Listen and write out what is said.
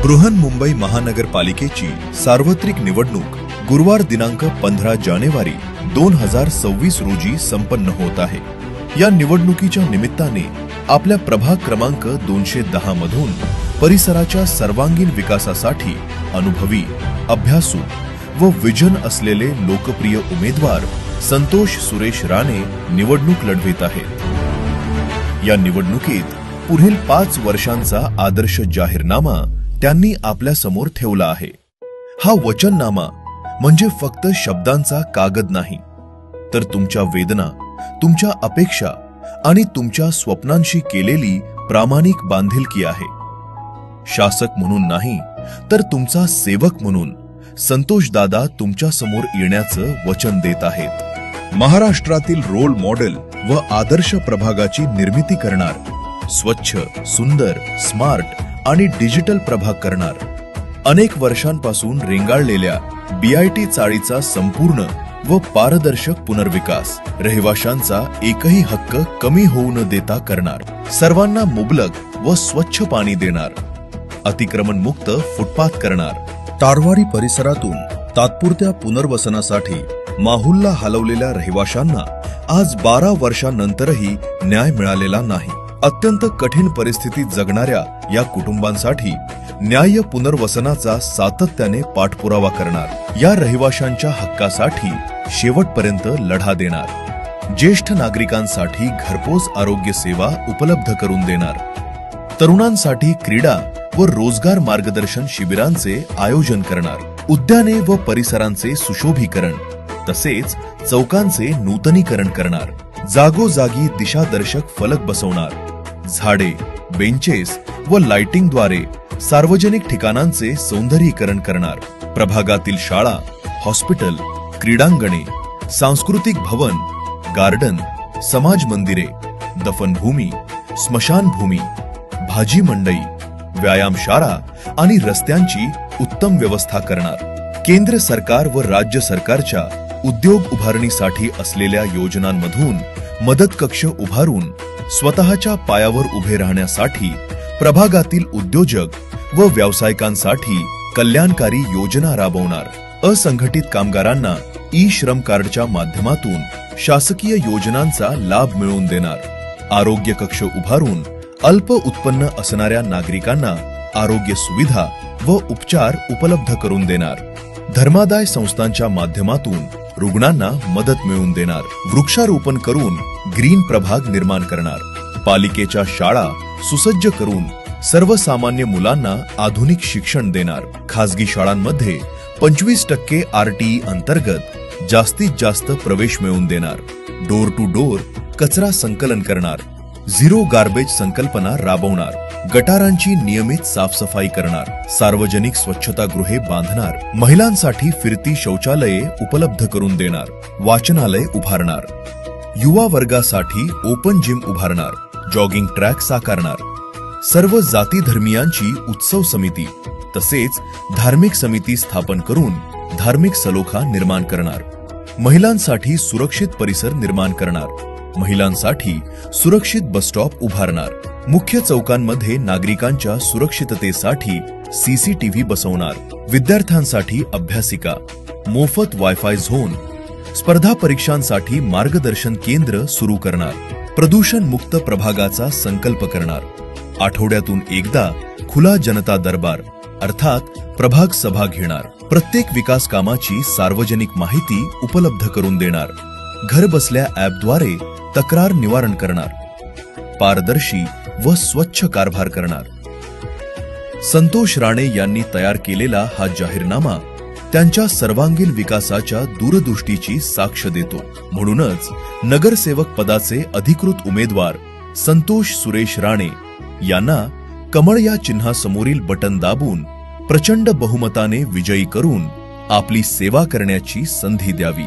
बृहन्मुंबई महानगरपालिकेची सार्वत्रिक निवडणूक गुरुवार दिनांक 15 जानेवारी 2026 रोजी संपन्न होत आहे। या निवडणुकीच्या निमित्ताने आपल्या प्रभाग क्रमांक 210 मधून परिसराच्या सर्वांगीण विकासासाठी अनुभवी, अभ्यासू व विजन असलेले लोकप्रिय उमेदवार संतोष सुरेश राणे निवडणूक लढवित आहेत। या निवडणुकीत पुढील 5 वर्षांचा आदर्श जाहीरनामा त्यांनी आपल्या समोर ठेवला आहे। हा वचननामा म्हणजे फक्त शब्दांचा कागद नाही, तर तुमच्या वेदना, तुमच्या अपेक्षा आणि तुमच्या स्वप्नांशी केलेली प्रामाणिक बांधिलकी आहे। शासक म्हणून नाही, तर तुमचा सेवक म्हणून संतोष दादा तुमच्या समोर येण्याचं वचन देत आहेत। महाराष्ट्रातील रोल मॉडेल व आदर्श प्रभागाची निर्मिती करणार, स्वच्छ, सुंदर, स्मार्ट आणि डिजिटल प्रभाग करणार, अनेक वर्षांपासून रेंगाळलेल्या BIT चाळीचा संपूर्ण व पारदर्शक पुनर्विकास, रहिवाशांचा एकही हक्क कमी होऊ न देता करणार, सर्वांना मुबलक व स्वच्छ पाणी देणार, अतिक्रमण मुक्त फुटपाथ करणार, तारवाडी परिसरातून तात्पुरत्या पुनर्वसनासाठी माहुलला हलवलेल्या रहिवाशांना आज 12 वर्षांनंतरही न्याय मिळालेला नाही, अत्यंत कठीण परिस्थितीत जगणाऱ्या या कुटुंबांसाठी न्याय्य पुनर्वसनाचा सातत्याने पाठपुरावा करणार, या रहिवाशांच्या हक्कासाठी शेवटपर्यंत लढा देणार, ज्येष्ठ नागरिकांसाठी घरपोच आरोग्य सेवा उपलब्ध करून देणार, तरुणांसाठी क्रीडा व रोजगार मार्गदर्शन शिबिरांचे आयोजन करणार, उद्याने व परिसरांचे सुशोभीकरण तसेच चौकांचे नूतनीकरण करणार, जागोजागी दिशादर्शक फलक बसवणार, झाडे, बेंचेस व लाइटिंगद्वारे सार्वजनिक ठिकाणांचे सौंदर्यीकरण करणार, प्रभागातील शाळा, हॉस्पिटल, क्रीडांगणे, सांस्कृतिक भवन, गार्डन, समाज मंदिरे, दफनभूमी, स्मशानभूमी, भाजी मंडई, व्यायामशाळा आणि रस्त्यांची उत्तम व्यवस्था करणार, केंद्र सरकार व राज्य सरकारच्या उद्योग उभारणीसाठी असलेल्या योजनांमधून मदत कक्ष उभारून स्वतःच्या पायावर उभे राहण्यासाठी प्रभागातील उद्योजक व व्यावसायिकांसाठी कल्याणकारी योजना राबवणार, असंघटित कामगारांना ई-श्रम कार्डच्या माध्यमातून शासकीय योजनांचा लाभ मिळवून देणार, आरोग्य कक्ष उभारून अल्प उत्पन्न असणाऱ्या नागरिकांना आरोग्य सुविधा व उपचार उपलब्ध करून देणार, धर्मादाय संस्थांच्या माध्यमातून रुग्णांना मदत मिळवून देणार, वृक्षारोपण करून ग्रीन प्रभाग निर्माण करणार, पालिकेच्या शाळा सुसज्ज करून सर्वसामान्य मुलांना आधुनिक शिक्षण देणार, खासगी शाळांमध्ये 25% RTE अंतर्गत जास्तीत जास्त प्रवेश मिळवून देणार, डोर टू डोर कचरा संकलन करणार, झिरो गार्बेज संकल्पना राबवणार, गटारांची नियमित साफसफाई करणार, सार्वजनिक स्वच्छतागृहे बांधणार, महिलांसाठी फिरती शौचालये उपलब्ध करून देणार, वाचनालय उभारणार, युवा वर्गासाठी ओपन जिम उभारणार, जॉगिंग ट्रॅक साकारणार, सर्व जाती धर्मियांची उत्सव समिती तसेच धार्मिक समिती स्थापन करून धार्मिक सलोखा निर्माण करणार, महिलांसाठी सुरक्षित परिसर निर्माण करणार, महिलांसाठी सुरक्षित बस स्टॉप उभारणार, मुख्य चौकांमध्ये नागरिकांच्या सुरक्षिततेसाठी CCTV बसवणार, विद्यार्थ्यांसाठी अभ्यासिका, मोफत वायफाय झोन, स्पर्धा परीक्षांसाठी मार्गदर्शन केंद्र सुरू करणार, प्रदूषण मुक्त प्रभागाचा संकल्प करणार, आठवड्यातून एकदा खुला जनता दरबार अर्थात प्रभाग सभा घेणार, प्रत्येक विकास कामाची सार्वजनिक माहिती उपलब्ध करून देणार, घर बसल्या ॲपद्वारे तक्रार निवारण करणार, पारदर्शी व स्वच्छ कारभार करणार। संतोष राणे यांनी तयार केलेला हा जाहीरनामा त्यांच्या सर्वांगीण विकासाच्या दूरदृष्टीची साक्ष देतो। म्हणूनच नगरसेवक पदाचे अधिकृत उमेदवार संतोष सुरेश राणे यांना कमळ या चिन्हासमोरील बटन दाबून प्रचंड बहुमताने विजयी करून आपली सेवा करण्याची संधी द्यावी।